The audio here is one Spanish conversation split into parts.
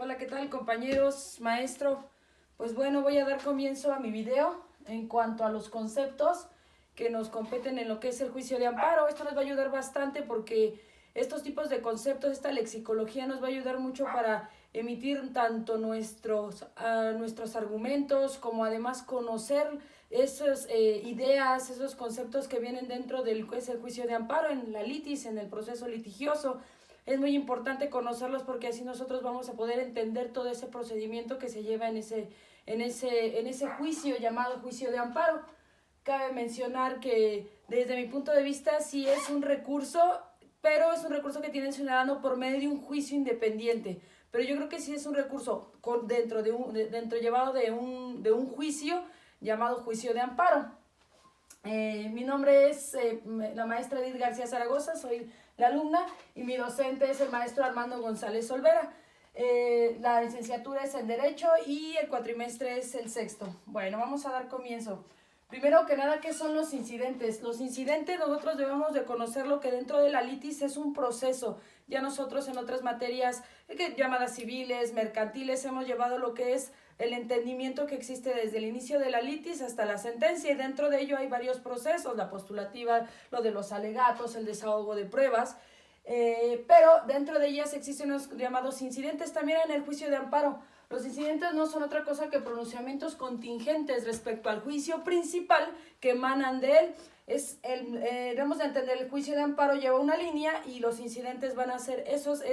Hola, ¿qué tal, compañeros, maestro? Pues bueno, voy a dar comienzo a mi video en cuanto a los conceptos que nos competen en lo que es el juicio de amparo. Esto nos va a ayudar bastante porque estos tipos de conceptos, esta lexicología nos va a ayudar mucho para emitir tanto nuestros argumentos como además conocer esas ideas, esos conceptos que vienen dentro del que es el juicio de amparo en la litis, en el proceso litigioso. Es muy importante conocerlos porque así nosotros vamos a poder entender todo ese procedimiento que se lleva en ese juicio llamado juicio de amparo. Cabe mencionar que desde mi punto de vista sí es un recurso, pero es un recurso que tiene el ciudadano por medio de un juicio independiente. Pero yo creo que sí es un recurso llevado de un juicio llamado juicio de amparo. Mi nombre es la maestra Edith García Zaragoza, soy la alumna y mi docente es el maestro Armando González Olvera. La licenciatura es en Derecho y el cuatrimestre es el sexto. Bueno, vamos a dar comienzo. Primero que nada, ¿qué son los incidentes? Los incidentes nosotros debemos de conocer lo que dentro de la litis es un proceso. Ya nosotros en otras materias llamadas civiles, mercantiles, hemos llevado lo que es el entendimiento que existe desde el inicio de la litis hasta la sentencia, y dentro de ello hay varios procesos, la postulativa, lo de los alegatos, el desahogo de pruebas, pero dentro de ellas existen los llamados incidentes también en el juicio de amparo. Los incidentes no son otra cosa que pronunciamientos contingentes respecto al juicio principal que emanan de él. Debemos de entender, el juicio de amparo lleva una línea y los incidentes van a ser esos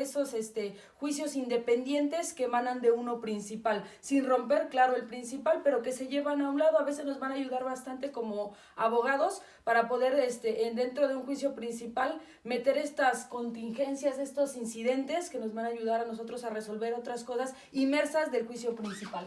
juicios independientes que emanan de uno principal, sin romper, claro, el principal, pero que se llevan a un lado. A veces nos van a ayudar bastante como abogados para poder, dentro de un juicio principal, meter estas contingencias, estos incidentes que nos van a ayudar a nosotros a resolver otras cosas inmersas del juicio principal.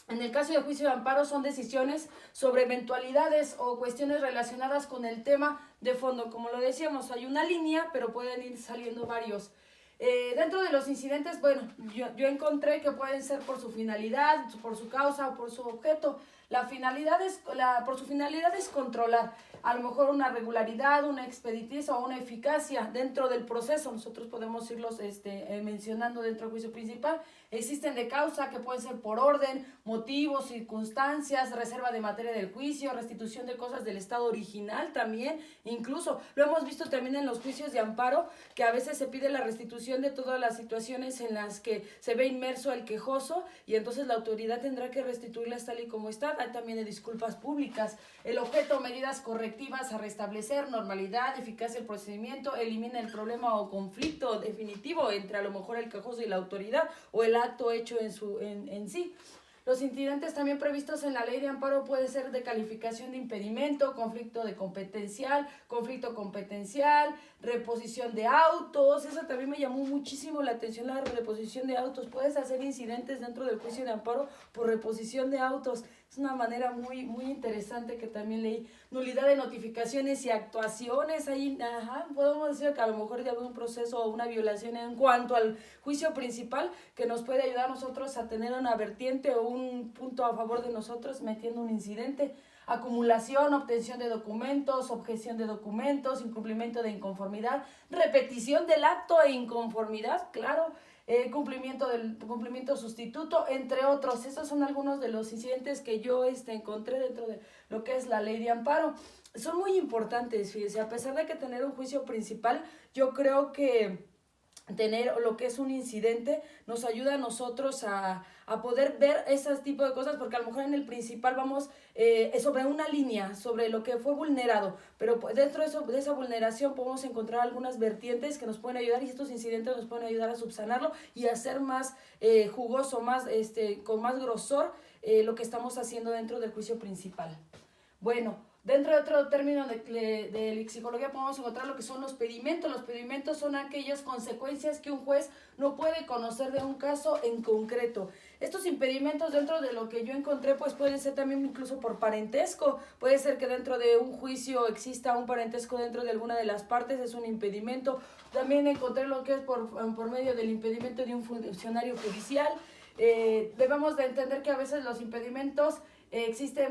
En el caso de juicio de amparo son decisiones sobre eventualidades o cuestiones relacionadas con el tema de fondo. Como lo decíamos, hay una línea, pero pueden ir saliendo varios. Dentro de los incidentes, bueno, yo encontré que pueden ser por su finalidad, por su causa o por su objeto. Por su finalidad es controlar a lo mejor una regularidad, una expediticia o una eficacia dentro del proceso. Nosotros podemos irlos mencionando dentro del juicio principal. Existen de causa, que pueden ser por orden, motivos, circunstancias, reserva de materia del juicio, restitución de cosas del estado original también. Incluso lo hemos visto también en los juicios de amparo, que a veces se pide la restitución de todas las situaciones en las que se ve inmerso el quejoso, y entonces la autoridad tendrá que restituirlas tal y como está. Hay también de disculpas públicas. El objeto, medidas correctivas a restablecer, normalidad, eficacia del procedimiento, elimina el problema o conflicto definitivo entre a lo mejor el quejoso y la autoridad o el acto hecho en sí. Los incidentes también previstos en la ley de amparo pueden ser de calificación de impedimento, conflicto competencial, reposición de autos. Eso también me llamó muchísimo la atención, la reposición de autos. Puedes hacer incidentes dentro del juicio de amparo por reposición de autos. Es una manera muy, muy interesante que también leí. Nulidad de notificaciones y actuaciones. Ahí, podemos decir que a lo mejor ya hubo un proceso o una violación en cuanto al juicio principal, que nos puede ayudar a nosotros a tener una vertiente o un punto a favor de nosotros metiendo un incidente. Acumulación, obtención de documentos, objeción de documentos, incumplimiento de inconformidad, repetición del acto e inconformidad, claro, cumplimiento sustituto, entre otros. Esos son algunos de los incidentes que yo encontré dentro de lo que es la ley de amparo. Son muy importantes, fíjese, a pesar de que tener un juicio principal, yo creo que tener lo que es un incidente nos ayuda a nosotros a poder ver ese tipo de cosas, porque a lo mejor en el principal vamos sobre una línea, sobre lo que fue vulnerado, pero dentro de esa vulneración podemos encontrar algunas vertientes que nos pueden ayudar, y estos incidentes nos pueden ayudar a subsanarlo y a hacer más jugoso, con más grosor lo que estamos haciendo dentro del juicio principal. Bueno, dentro de otro término de lexicología podemos encontrar lo que son los pedimentos. Los pedimentos son aquellas consecuencias que un juez no puede conocer de un caso en concreto. Estos impedimentos, dentro de lo que yo encontré, pues pueden ser también incluso por parentesco. Puede ser que dentro de un juicio exista un parentesco dentro de alguna de las partes, es un impedimento. También encontré lo que es por medio del impedimento de un funcionario judicial. Debemos de entender que a veces los impedimentos existe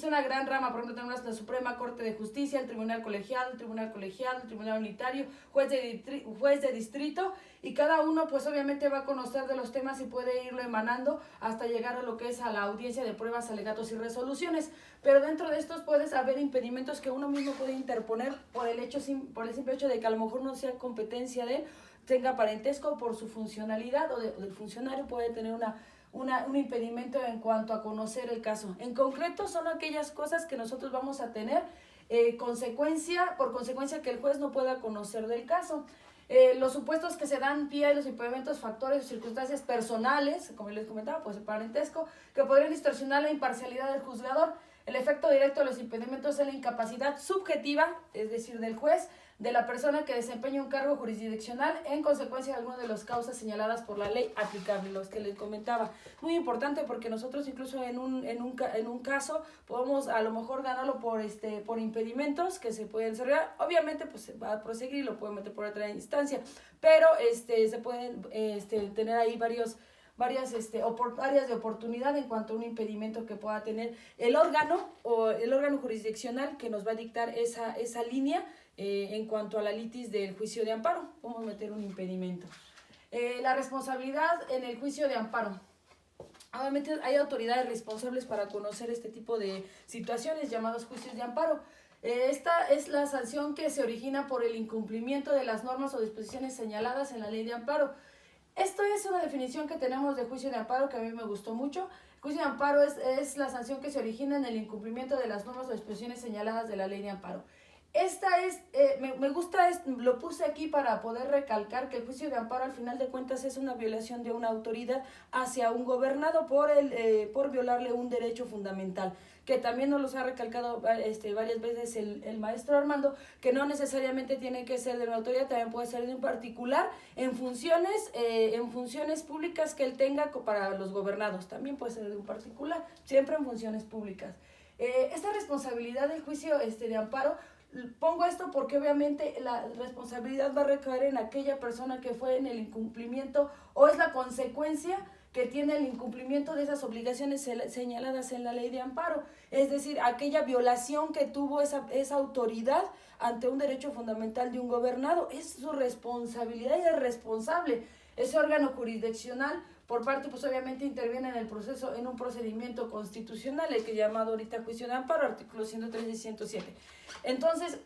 una gran rama. Por ejemplo, tenemos la Suprema Corte de Justicia, el Tribunal Colegiado, el Tribunal Unitario, juez de distrito, y cada uno pues obviamente va a conocer de los temas y puede irlo emanando hasta llegar a lo que es a la audiencia de pruebas, alegatos y resoluciones. Pero dentro de estos puedes haber impedimentos que uno mismo puede interponer por el simple hecho de que a lo mejor no sea competencia de él, tenga parentesco por su funcionalidad, o del funcionario puede tener un impedimento en cuanto a conocer el caso. En concreto son aquellas cosas que nosotros vamos a tener por consecuencia que el juez no pueda conocer del caso. Los supuestos que se dan vía los impedimentos, factores o circunstancias personales, como les comentaba, pues el parentesco, que podrían distorsionar la imparcialidad del juzgador. El efecto directo de los impedimentos es la incapacidad subjetiva, es decir, del juez, de la persona que desempeña un cargo jurisdiccional en consecuencia de alguna de las causas señaladas por la ley aplicable, los que les comentaba. Muy importante porque nosotros incluso en un caso podemos a lo mejor ganarlo por impedimentos que se pueden desarrollar. Obviamente pues se va a proseguir y lo pueden meter por otra instancia, pero se pueden tener ahí varias áreas de oportunidad en cuanto a un impedimento que pueda tener el órgano jurisdiccional que nos va a dictar esa línea. En cuanto a la litis del juicio de amparo, vamos a meter un impedimento. La responsabilidad en el juicio de amparo. Obviamente hay autoridades responsables para conocer este tipo de situaciones llamados juicios de amparo. Esta es la sanción que se origina por el incumplimiento de las normas o disposiciones señaladas en la ley de amparo. Esto es una definición que tenemos de juicio de amparo que a mí me gustó mucho. Juicio de amparo es la sanción que se origina en el incumplimiento de las normas o disposiciones señaladas de la ley de amparo. Lo puse aquí para poder recalcar que el juicio de amparo al final de cuentas es una violación de una autoridad hacia un gobernado por violarle un derecho fundamental, que también nos los ha recalcado varias veces el maestro Armando, que no necesariamente tiene que ser de una autoridad, también puede ser de un particular en funciones públicas que él tenga para los gobernados, también puede ser de un particular, siempre en funciones públicas. Esta responsabilidad del juicio de amparo, pongo esto porque obviamente la responsabilidad va a recaer en aquella persona que fue en el incumplimiento o es la consecuencia que tiene el incumplimiento de esas obligaciones señaladas en la ley de amparo. Es decir, aquella violación que tuvo esa autoridad ante un derecho fundamental de un gobernado. Es su responsabilidad y es responsable. Ese órgano jurisdiccional por parte, pues obviamente interviene en el proceso, en un procedimiento constitucional, el que llamado ahorita juicio de amparo, artículos 103 y 107. Entonces,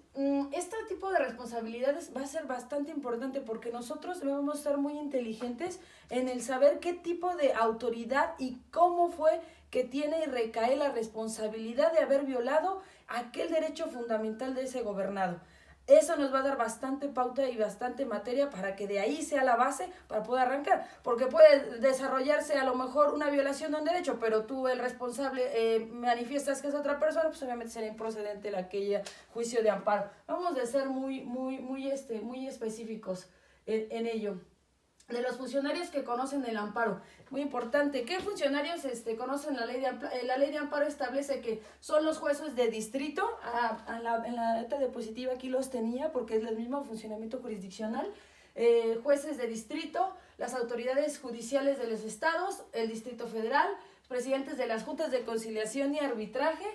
este tipo de responsabilidades va a ser bastante importante porque nosotros debemos ser muy inteligentes en el saber qué tipo de autoridad y cómo fue que tiene y recae la responsabilidad de haber violado aquel derecho fundamental de ese gobernado. Eso nos va a dar bastante pauta y bastante materia para que de ahí sea la base para poder arrancar, porque puede desarrollarse a lo mejor una violación de un derecho, pero tú, el responsable, manifiestas que es otra persona, pues obviamente será improcedente aquella juicio de amparo. Vamos a ser muy específicos en ello. De los funcionarios que conocen el amparo, muy importante, ¿qué funcionarios conocen la ley de amparo? La ley de amparo establece que son los jueces de distrito, en la nota diapositiva aquí los tenía porque es el mismo funcionamiento jurisdiccional, jueces de distrito, las autoridades judiciales de los estados, el Distrito Federal, presidentes de las juntas de conciliación y arbitraje.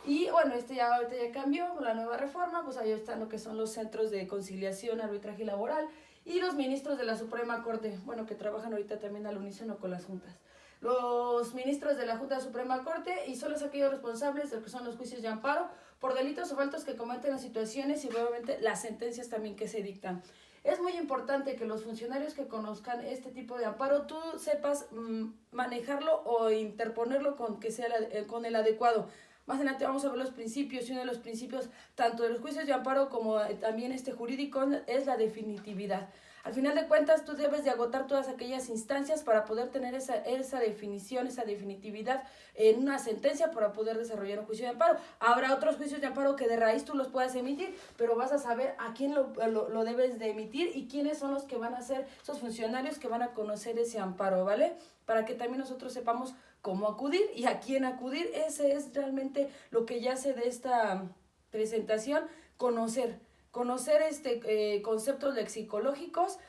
Y bueno, ahorita ya cambió con la nueva reforma, pues ahí están lo que son los centros de conciliación, arbitraje laboral, y los ministros de la Suprema Corte, bueno, que trabajan ahorita también al unísono con las juntas. Los ministros de la Junta de Suprema Corte y son los aquellos responsables de lo que son los juicios de amparo por delitos o faltas que cometen las situaciones y obviamente las sentencias también que se dictan. Es muy importante que los funcionarios que conozcan este tipo de amparo, tú sepas manejarlo o interponerlo con el adecuado. Más adelante vamos a ver los principios, y uno de los principios tanto de los juicios de amparo como también jurídico es la definitividad. Al final de cuentas, tú debes de agotar todas aquellas instancias para poder tener esa definición, esa definitividad en una sentencia para poder desarrollar un juicio de amparo. Habrá otros juicios de amparo que de raíz tú los puedas emitir, pero vas a saber a quién lo debes de emitir y quiénes son los que van a ser esos funcionarios que van a conocer ese amparo, ¿vale? Para que también nosotros sepamos cómo acudir y a quién acudir. Ese es realmente lo que yace de esta presentación, conocer conceptos lexicológicos,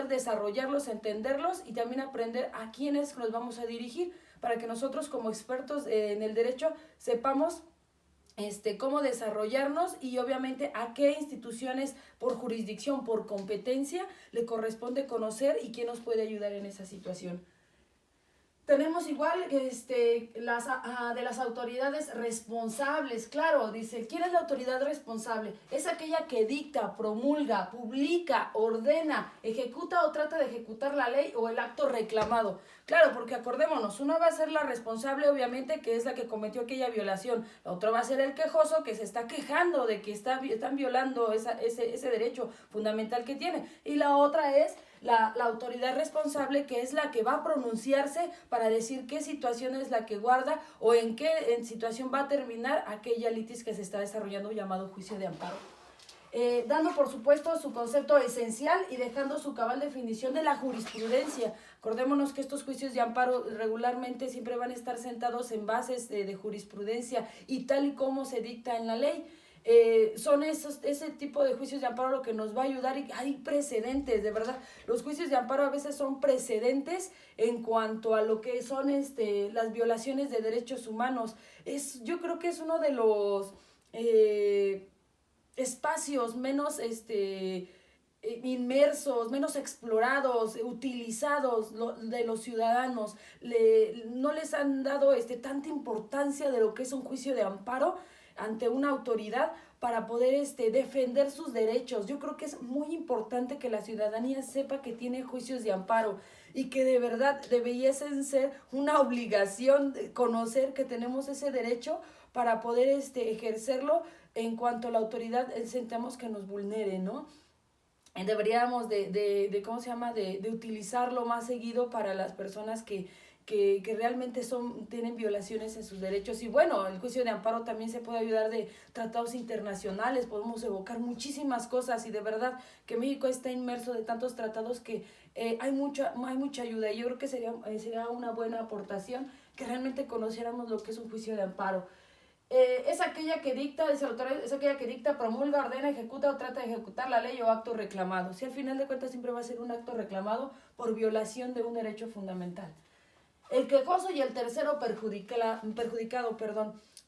desarrollarlos, entenderlos y también aprender a quiénes nos vamos a dirigir para que nosotros como expertos en el derecho sepamos cómo desarrollarnos y obviamente a qué instituciones por jurisdicción, por competencia le corresponde conocer y quién nos puede ayudar en esa situación. Tenemos igual de las autoridades responsables, claro, dice, ¿quién es la autoridad responsable? Es aquella que dicta, promulga, publica, ordena, ejecuta o trata de ejecutar la ley o el acto reclamado. Claro, porque acordémonos, una va a ser la responsable, obviamente, que es la que cometió aquella violación. La otra va a ser el quejoso, que se está quejando de que están violando ese derecho fundamental que tiene. Y la otra es la autoridad responsable, que es la que va a pronunciarse para decir qué situación es la que guarda o en qué situación va a terminar aquella litis que se está desarrollando llamado juicio de amparo. Dando por supuesto su concepto esencial y dejando su cabal definición de la jurisprudencia. Acordémonos que estos juicios de amparo regularmente siempre van a estar sentados en bases de jurisprudencia y tal y como se dicta en la ley. Son ese tipo de juicios de amparo lo que nos va a ayudar, y hay precedentes, de verdad. Los juicios de amparo a veces son precedentes en cuanto a lo que son las violaciones de derechos humanos. Yo creo que es uno de los espacios menos inmersos, menos explorados, utilizados de los ciudadanos. No les han dado tanta importancia de lo que es un juicio de amparo ante una autoridad para poder defender sus derechos. Yo creo que es muy importante que la ciudadanía sepa que tiene juicios de amparo y que de verdad debiesen ser una obligación de conocer que tenemos ese derecho para poder ejercerlo en cuanto la autoridad sentamos que nos vulnere, ¿no? Deberíamos de utilizarlo más seguido para las personas que realmente tienen violaciones en sus derechos. Y bueno, el juicio de amparo también se puede ayudar de tratados internacionales, podemos evocar muchísimas cosas, y de verdad que México está inmerso de tantos tratados que hay mucha ayuda, y yo creo que sería una buena aportación que realmente conociéramos lo que es un juicio de amparo. Es aquella que dicta, promulga, ordena, ejecuta o trata de ejecutar la ley o acto reclamado. Si al final de cuentas siempre va a ser un acto reclamado por violación de un derecho fundamental. El quejoso y el tercero perjudicado.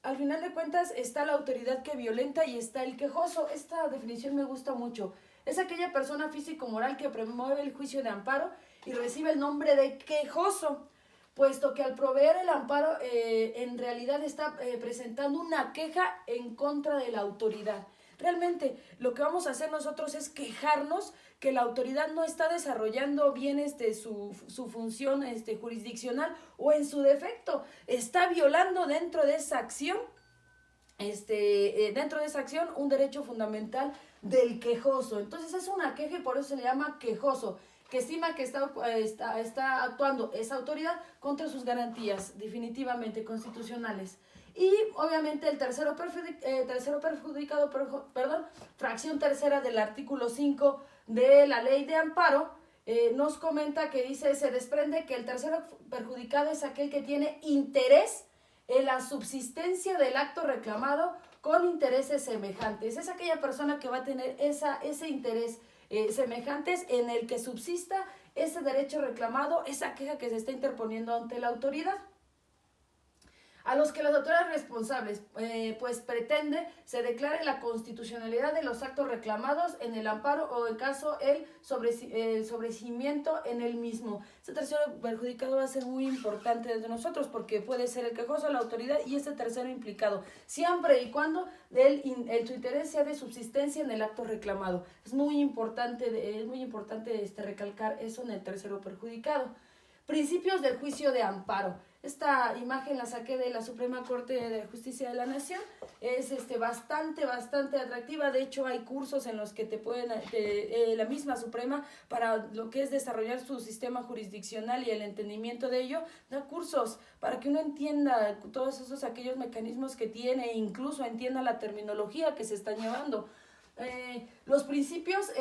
Al final de cuentas está la autoridad que violenta y está el quejoso. Esta definición me gusta mucho. Es aquella persona físico-moral que promueve el juicio de amparo y recibe el nombre de quejoso, puesto que al proveer el amparo en realidad está presentando una queja en contra de la autoridad. Realmente lo que vamos a hacer nosotros es quejarnos que la autoridad no está desarrollando bien su función jurisdiccional, o en su defecto está violando dentro de esa acción un derecho fundamental del quejoso. Entonces es una queja y por eso se le llama quejoso, que estima que está actuando esa autoridad contra sus garantías definitivamente constitucionales. Y obviamente el tercero perjudicado, fracción tercera del artículo 5 de la ley de amparo, nos comenta que dice, se desprende que el tercero perjudicado es aquel que tiene interés en la subsistencia del acto reclamado con intereses semejantes. Es aquella persona que va a tener ese interés semejantes en el que subsista ese derecho reclamado, esa queja que se está interponiendo ante la autoridad. A los que las autoridades responsables pretende se declare la constitucionalidad de los actos reclamados en el amparo o en caso el sobreseimiento en el mismo. Este tercero perjudicado va a ser muy importante desde nosotros, porque puede ser el quejoso, la autoridad y este tercero implicado, siempre y cuando su interés sea de subsistencia en el acto reclamado. Es muy importante recalcar eso en el tercero perjudicado. Principios del juicio de amparo. Esta imagen la saqué de la Suprema Corte de Justicia de la Nación. Es bastante atractiva. De hecho, hay cursos en los que la misma Suprema, para lo que es desarrollar su sistema jurisdiccional y el entendimiento de ello, da cursos para que uno entienda todos aquellos mecanismos que tiene e incluso entienda la terminología que se está llevando. Los principios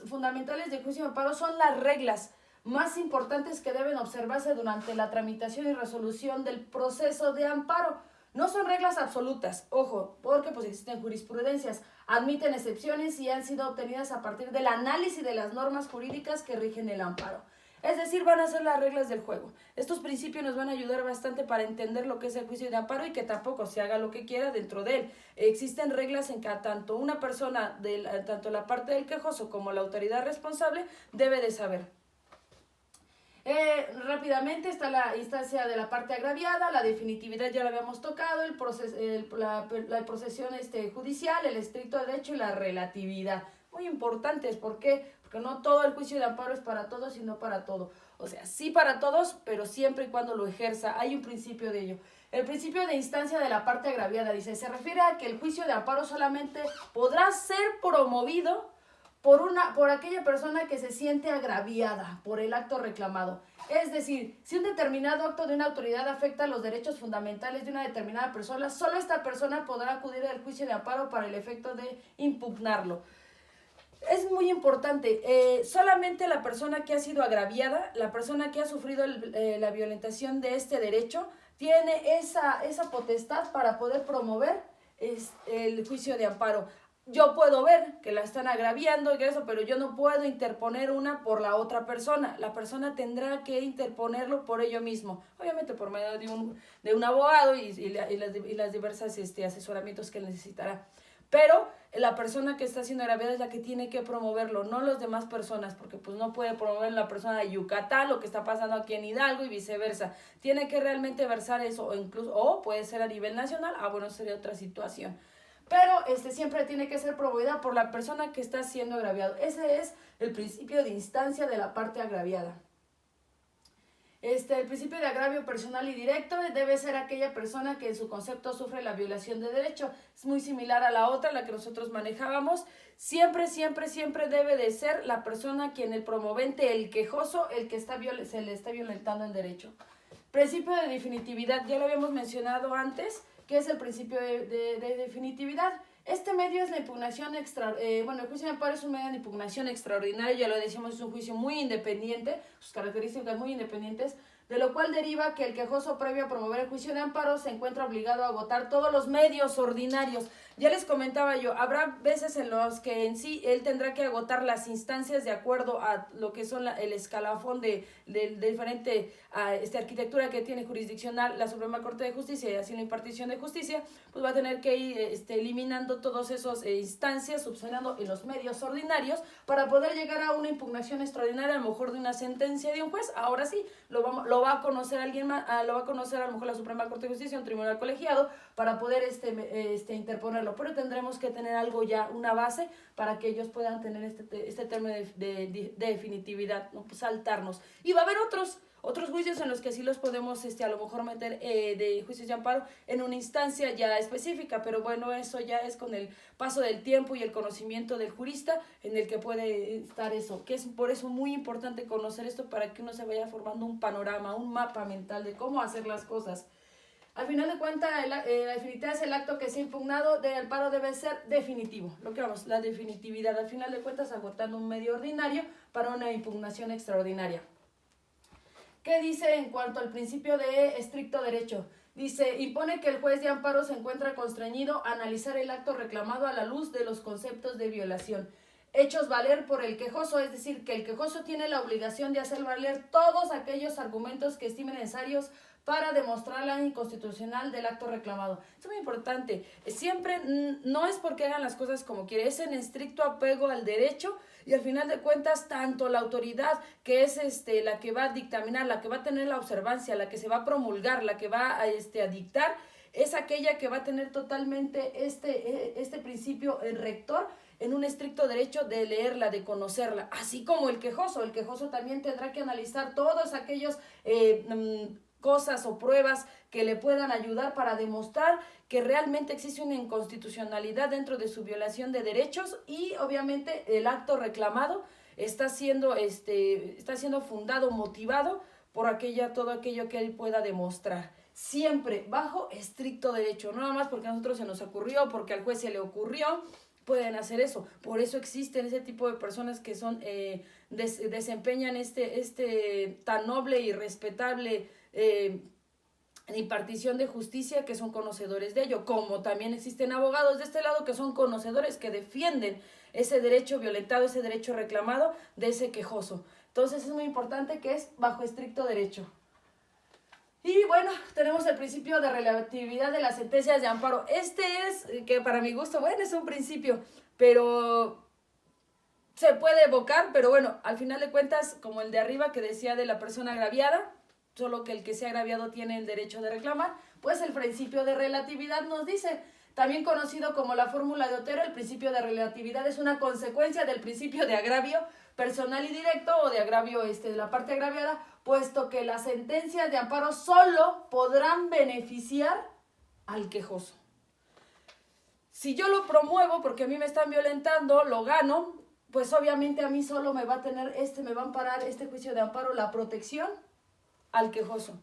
fundamentales del juicio de amparo son las reglas más importantes que deben observarse durante la tramitación y resolución del proceso de amparo. No son reglas absolutas, ojo, porque existen jurisprudencias, admiten excepciones y han sido obtenidas a partir del análisis de las normas jurídicas que rigen el amparo. Es decir, van a ser las reglas del juego. Estos principios nos van a ayudar bastante para entender lo que es el juicio de amparo y que tampoco se haga lo que quiera dentro de él. Existen reglas en que tanto una persona, tanto la parte del quejoso como la autoridad responsable, debe de saber. Rápidamente está la instancia de la parte agraviada, la definitividad ya la habíamos tocado, la procesión judicial, el estricto derecho y la relatividad. Muy importantes, ¿por qué? Porque no todo el juicio de amparo es para todos y no para todo. O sea, sí para todos, pero siempre y cuando lo ejerza. Hay un principio de ello. El principio de instancia de la parte agraviada, dice, se refiere a que el juicio de amparo solamente podrá ser promovido por aquella persona que se siente agraviada por el acto reclamado. Es decir, si un determinado acto de una autoridad afecta los derechos fundamentales de una determinada persona, solo esta persona podrá acudir al juicio de amparo para el efecto de impugnarlo. Es muy importante, solamente la persona que ha sido agraviada, la persona que ha sufrido la violentación de este derecho, tiene esa potestad para poder promover el juicio de amparo. Yo puedo ver que la están agraviando y eso, pero yo no puedo interponer una por la otra persona. La persona tendrá que interponerlo por ello mismo. Obviamente por medio de un abogado y las diversas asesoramientos que necesitará. Pero la persona que está siendo agraviada es la que tiene que promoverlo, no las demás personas, porque pues no puede promover la persona de Yucatán lo que está pasando aquí en Hidalgo y viceversa. Tiene que realmente versar eso, o puede ser a nivel nacional, bueno, sería otra situación. Pero siempre tiene que ser promovida por la persona que está siendo agraviado. Ese es el principio de instancia de la parte agraviada. El principio de agravio personal y directo debe ser aquella persona que en su concepto sufre la violación de derecho. Es muy similar a la otra, la que nosotros manejábamos. Siempre debe de ser la persona quien el promovente, el quejoso, el que se le está violentando el derecho. Principio de definitividad, ya lo habíamos mencionado antes, que es el principio de definitividad. Este medio es la impugnación el juicio de amparo es un medio de impugnación extraordinario, ya lo decimos, es un juicio muy independiente, sus características muy independientes, de lo cual deriva que el quejoso previo a promover el juicio de amparo se encuentra obligado a agotar todos los medios ordinarios. Ya les comentaba yo, habrá veces en los que en sí él tendrá que agotar las instancias de acuerdo a lo que son el escalafón de diferente arquitectura que tiene jurisdiccional la Suprema Corte de Justicia y así la impartición de justicia, pues va a tener que ir eliminando todos esos instancias, subsanando en los medios ordinarios para poder llegar a una impugnación extraordinaria, a lo mejor de una sentencia de un juez. Ahora sí, lo va a conocer alguien más, lo va a conocer a lo mejor la Suprema Corte de Justicia, un tribunal colegiado, para poder interponerlo. Pero tendremos que tener algo ya, una base, para que ellos puedan tener este término de definitividad, no pues saltarnos. Y va a haber otros juicios en los que sí los podemos a lo mejor meter de juicios de amparo en una instancia ya específica, pero bueno, eso ya es con el paso del tiempo y el conocimiento del jurista en el que puede estar eso, que es por eso muy importante conocer esto para que uno se vaya formando un panorama, un mapa mental de cómo hacer las cosas. Al final de cuentas, la definitividad es el acto que se ha impugnado del amparo debe ser definitivo. Lo que vamos, la definitividad, al final de cuentas, agotando un medio ordinario para una impugnación extraordinaria. ¿Qué dice en cuanto al principio de estricto derecho? Dice, impone que el juez de amparo se encuentra constreñido a analizar el acto reclamado a la luz de los conceptos de violación hechos valer por el quejoso, es decir, que el quejoso tiene la obligación de hacer valer todos aquellos argumentos que estime necesarios para demostrar la inconstitucional del acto reclamado. Es muy importante. Siempre no es porque hagan las cosas como quiere, es en estricto apego al derecho y al final de cuentas tanto la autoridad que es la que va a dictaminar, la que va a tener la observancia, la que se va a promulgar, la que va a dictar, es aquella que va a tener totalmente este principio rector en un estricto derecho de leerla, de conocerla, así como el quejoso. El quejoso también tendrá que analizar todos aquellos cosas o pruebas que le puedan ayudar para demostrar que realmente existe una inconstitucionalidad dentro de su violación de derechos y obviamente el acto reclamado está siendo fundado, motivado por todo aquello que él pueda demostrar. Siempre bajo estricto derecho, no nada más porque a nosotros se nos ocurrió, porque al juez se le ocurrió, pueden hacer eso. Por eso existen ese tipo de personas que son desempeñan tan noble y respetable impartición de justicia, que son conocedores de ello, como también existen abogados de este lado que son conocedores, que defienden ese derecho violentado, ese derecho reclamado de ese quejoso. Entonces es muy importante que es bajo estricto derecho. Y bueno, tenemos el principio de relatividad de las sentencias de amparo. Este es, que para mi gusto, bueno, es un principio, pero se puede evocar, pero bueno, al final de cuentas, como el de arriba que decía de la persona agraviada, solo que el que sea agraviado tiene el derecho de reclamar, pues el principio de relatividad nos dice, también conocido como la fórmula de Otero, el principio de relatividad es una consecuencia del principio de agravio personal y directo o de agravio de la parte agraviada, puesto que las sentencias de amparo solo podrán beneficiar al quejoso. Si yo lo promuevo porque a mí me están violentando, lo gano, pues obviamente a mí solo me va a tener me va a amparar este juicio de amparo la protección al quejoso.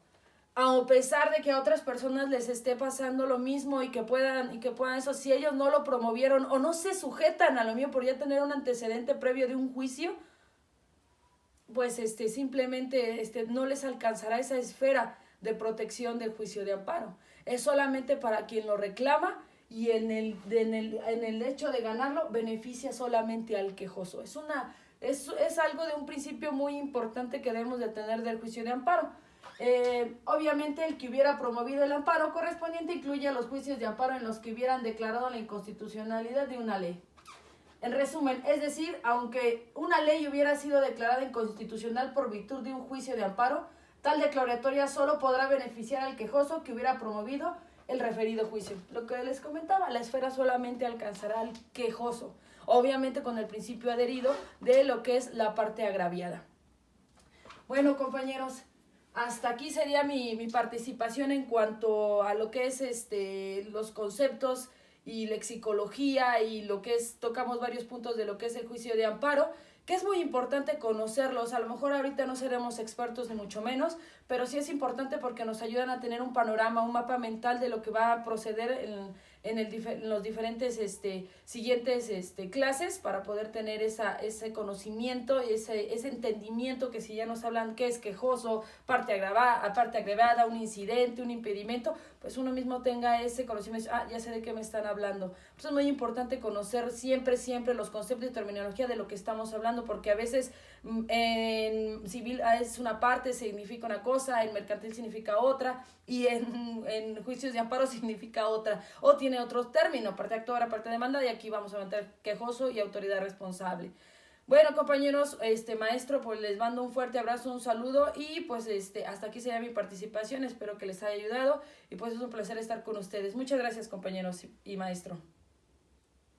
A pesar de que a otras personas les esté pasando lo mismo y que puedan eso, si ellos no lo promovieron o no se sujetan a lo mío por ya tener un antecedente previo de un juicio, pues simplemente no les alcanzará esa esfera de protección del juicio de amparo. Es solamente para quien lo reclama y en el hecho de ganarlo beneficia solamente al quejoso. Es algo de un principio muy importante que debemos de tener del juicio de amparo. Obviamente el que hubiera promovido el amparo correspondiente incluye los juicios de amparo en los que hubieran declarado la inconstitucionalidad de una ley. En resumen, es decir, aunque una ley hubiera sido declarada inconstitucional por virtud de un juicio de amparo, tal declaratoria solo podrá beneficiar al quejoso que hubiera promovido el referido juicio. Lo que les comentaba, la esfera solamente alcanzará al quejoso, obviamente con el principio adherido de lo que es la parte agraviada. Bueno, compañeros, hasta aquí sería mi participación en cuanto a lo que es los conceptos y lexicología y lo que es, tocamos varios puntos de lo que es el juicio de amparo, que es muy importante conocerlos. A lo mejor ahorita no seremos expertos ni mucho menos, pero sí es importante porque nos ayudan a tener un panorama, un mapa mental de lo que va a proceder en los diferentes siguientes clases para poder tener ese conocimiento y ese entendimiento que si ya nos hablan qué es quejoso, parte agravada, un incidente, un impedimento, pues uno mismo tenga ese conocimiento, ya sé de qué me están hablando. Pues es muy importante conocer siempre los conceptos y terminología de lo que estamos hablando, porque a veces en civil es una parte, significa una cosa, en mercantil significa otra, y en juicios de amparo significa otra, o tiene otro término, parte actora, parte demanda, y aquí vamos a meter quejoso y autoridad responsable. Bueno, compañeros, maestro, pues les mando un fuerte abrazo, un saludo, y pues hasta aquí sería mi participación, espero que les haya ayudado, y pues es un placer estar con ustedes. Muchas gracias, compañeros y maestro.